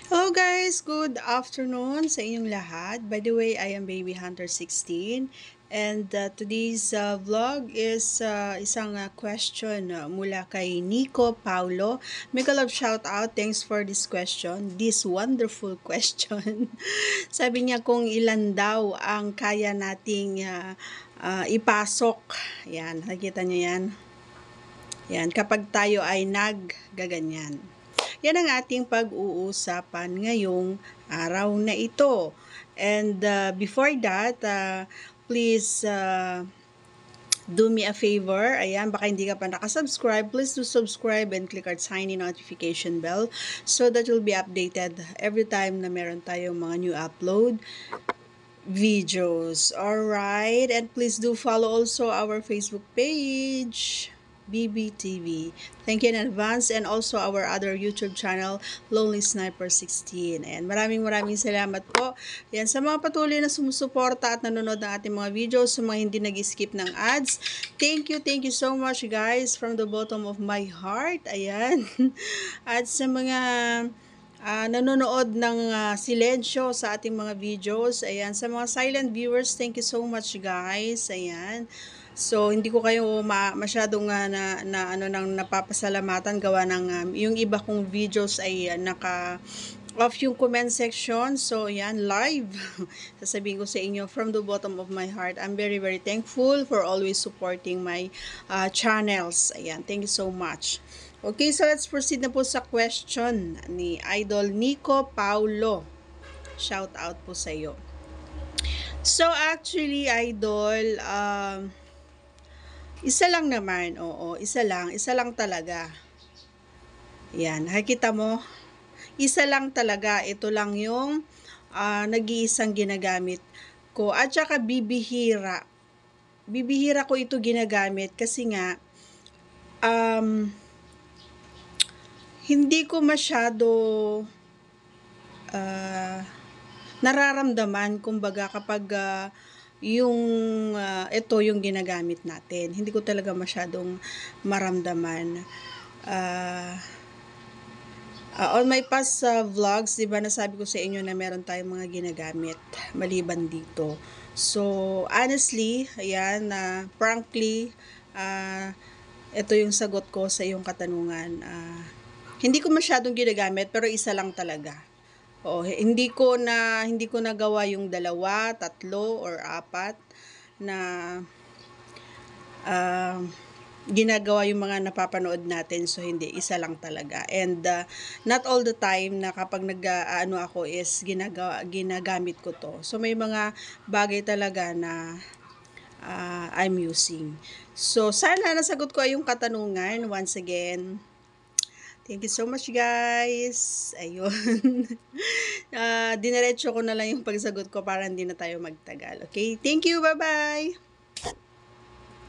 Hello guys, good afternoon sa inyong lahat. By the way, I am Baby Hunter 16 and today's vlog is isang question mula kay Nico Paulo. Make a love shout out. Thanks for this question, this wonderful question. Sabi niya kung ilan daw ang kaya nating ipasok. Yan, nakikita niyo yan. Yan, kapag tayo ay naggaganyan. Yan ang ating pag-uusapan ngayong araw na ito. And before that, please do me a favor. Ayan, baka hindi ka pa nakasubscribe. Please do subscribe and click our tiny notification bell so that you'll be updated every time na meron tayong mga new upload videos. Alright, and please do follow also our Facebook page, BBTV. Thank you in advance, and also our other YouTube channel, Lonely Sniper 16. And maraming salamat po. Yan, sa mga patuloy na sumusuporta at nanonood ng ating mga videos, sa mga hindi nag-skip ng ads. Thank you so much guys from the bottom of my heart. Ayan. At sa mga nanonood ng silensyo sa ating mga videos. Ayan, sa mga silent viewers, thank you so much guys. Ayan. So, hindi ko kayo masyadong nang napapasalamatan gawa ng yung iba kong videos ay off yung comment section. So, yan, live. Sasabihin ko sa inyo from the bottom of my heart, I'm very thankful for always supporting my channels. Ayan, thank you so much. Okay, so let's proceed na po sa question ni Idol Nico Paulo. Shout out po sa iyo. So, actually, Idol, isa lang naman, oo, isa lang talaga. Yan, nakikita mo, isa lang talaga, ito lang yung nag-iisang ginagamit ko. At saka bibihira ko ito ginagamit kasi nga, hindi ko masyado nararamdaman, kumbaga kapag ito yung ginagamit natin. Hindi ko talaga masyadong maramdaman. On my past vlogs, diba nasabi ko sa inyo na meron tayong mga ginagamit maliban dito. So, honestly, ayan, frankly, ito yung sagot ko sa iyong katanungan. Hindi ko masyadong ginagamit, pero isa lang talaga. Hindi ko nagawa yung 2, 3, or 4 na ginagawa yung mga napapanood natin. So, hindi, isa lang talaga. And not all the time na kapag ako is ginagamit ko to. So, may mga bagay talaga na I'm using. So, sana nasagot ko yung katanungan. Once again, thank you so much guys. Ayun. Diniretso ko na lang yung pagsagot ko para hindi na tayo magtagal. Okay? Thank you. Bye-bye.